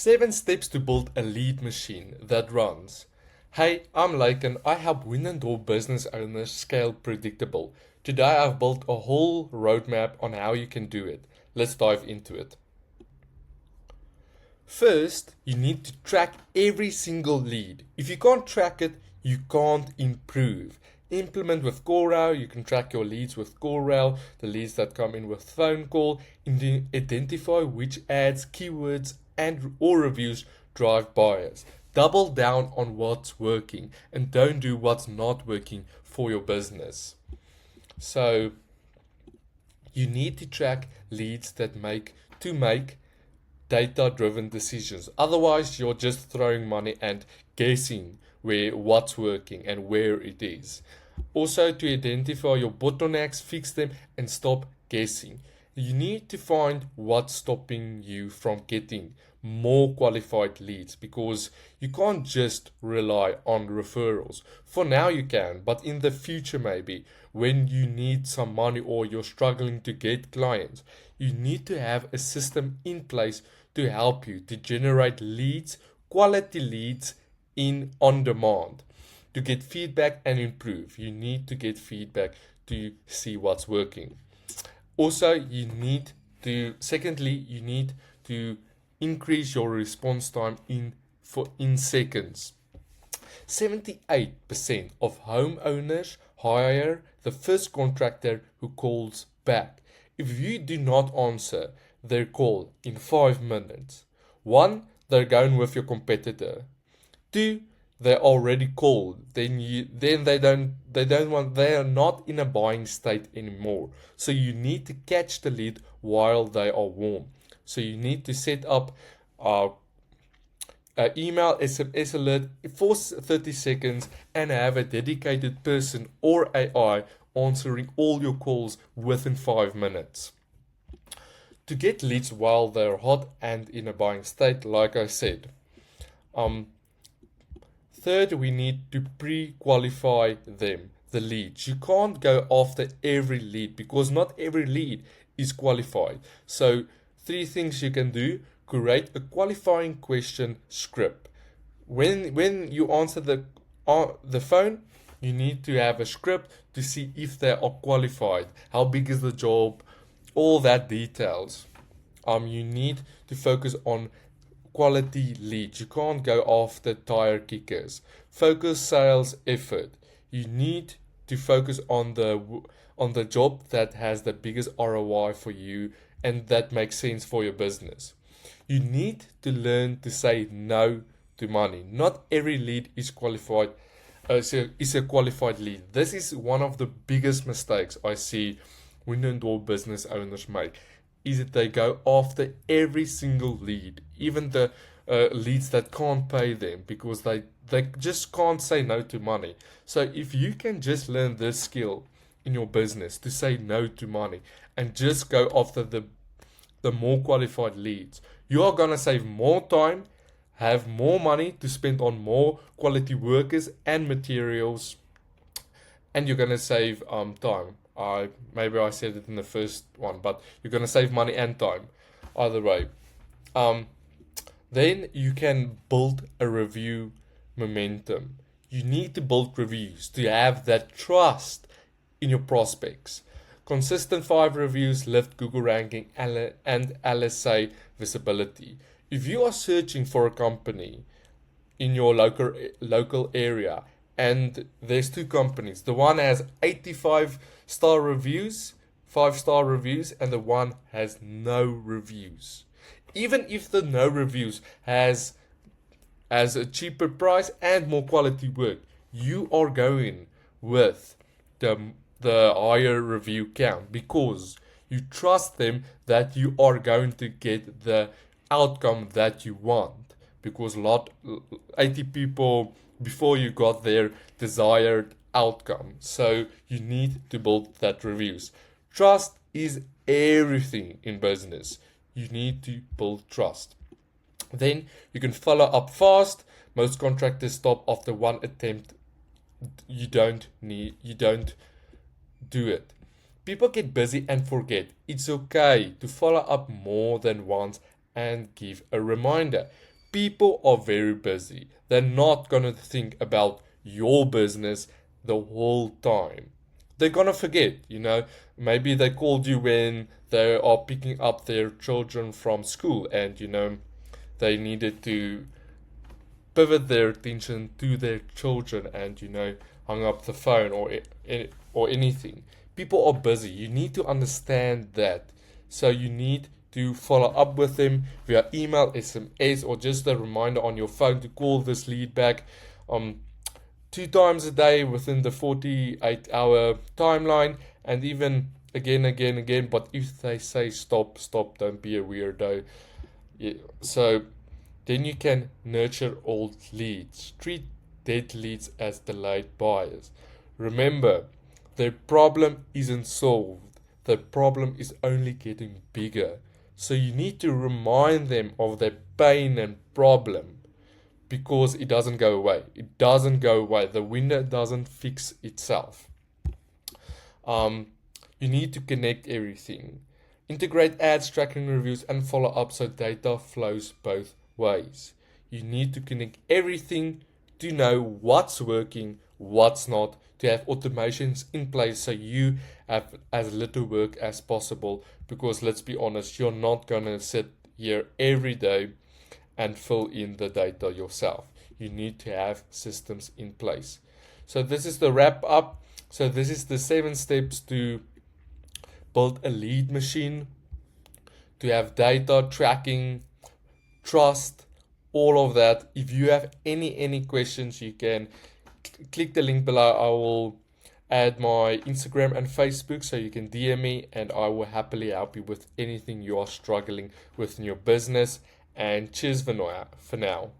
7 steps to build a lead machine that runs. Hey, I'm Lake and I help window business owners scale predictable. Today I've built a whole roadmap on how you can do it. Let's dive into it. First, you need to track every single lead. If you can't track it, you can't improve. Implement with CallRail, you can track your leads with CallRail, the leads that come in with phone call, identify which ads, keywords, and or reviews drive buyers. Double down on what's working and don't do what's not working for your business. So you need to track leads that make data-driven decisions. Otherwise, you're just throwing money and guessing what's working and where it is. Also, to identify your bottlenecks, fix them, and stop guessing. You need to find what's stopping you from getting more qualified leads, because you can't just rely on referrals. For now you can, but in the future maybe, when you need some money or you're struggling to get clients, you need to have a system in place to help you to generate leads, quality leads on demand. To get feedback and improve, you need to get feedback to see what's working. Also, you need to increase your response time in seconds. 78% of homeowners hire the first contractor who calls back. If you do not answer their call in 5 minutes, 1, they're going with your competitor. 2, they already called. Then they are not in a buying state anymore. So you need to catch the lead while they are warm. So you need to set up email SMS alert for 30 seconds and have a dedicated person or AI answering all your calls within 5 minutes. To get leads while they're hot and in a buying state, like I said. Third, we need to pre-qualify them, the leads. You can't go after every lead because not every lead is qualified. So 3 things you can do: create a qualifying question script. When you answer the phone, you need to have a script to see if they are qualified, how big is the job, all that details. You need to focus on quality leads. You can't go after tire kickers. Focus sales effort. You need to focus on the job that has the biggest ROI for you and that makes sense for your business. You need to learn to say no to money. Not every lead is qualified. Is a qualified lead. This is one of the biggest mistakes I see window and door business owners make. Is that they go after every single lead, even the leads that can't pay them, because they just can't say no to money. So if you can just learn this skill in your business to say no to money and just go after the more qualified leads, you are going to save more time, have more money to spend on more quality workers and materials, and you're going to save time. Maybe I said it in the first one, but you're going to save money and time either way. Then you can build a review momentum. You need to build reviews to have that trust in your prospects. Consistent 5 reviews lift Google ranking and LSA visibility. If you are searching for a company in your local area and there's 2 companies, the one has 85-star reviews, 5-star reviews, and the one has no reviews. Even if the no reviews has a cheaper price and more quality work, you are going with the higher review count because you trust them that you are going to get the outcome that you want, because 80 people before you got their desired outcome. So you need to build that reviews. Trust is everything in business. You need to build trust. Then you can follow up fast. Most contractors stop after 1 attempt. You don't do it. People get busy and forget. It's okay to follow up more than once and give a reminder. People are very busy. They're not going to think about your business the whole time. They're going to forget, Maybe they called you when they are picking up their children from school and, they needed to pivot their attention to their children and, hung up the phone or anything. People are busy. You need to understand that. So you need to follow up with them via email, SMS, or just a reminder on your phone to call this lead back 2 times a day within the 48-hour timeline, and even again. But if they say stop, don't be a weirdo. Yeah, so then you can nurture old leads. Treat dead leads as delayed buyers. Remember, their problem isn't solved. The problem is only getting bigger. So you need to remind them of their pain and problem because it doesn't go away. It doesn't go away. The window doesn't fix itself. You need to connect everything. Integrate ads, tracking, reviews, and follow up so data flows both ways. You need to connect everything to know what's working, what's not, to have automations in place so you have as little work as possible. Because let's be honest, you're not going to sit here every day and fill in the data yourself. You need to have systems in place. So this is the wrap up. So this is the 7 steps to build a lead machine, to have data tracking, trust, all of that. If you have any questions, you can click the link below. I will add my Instagram and Facebook so you can DM me and I will happily help you with anything you are struggling with in your business. And cheers for now.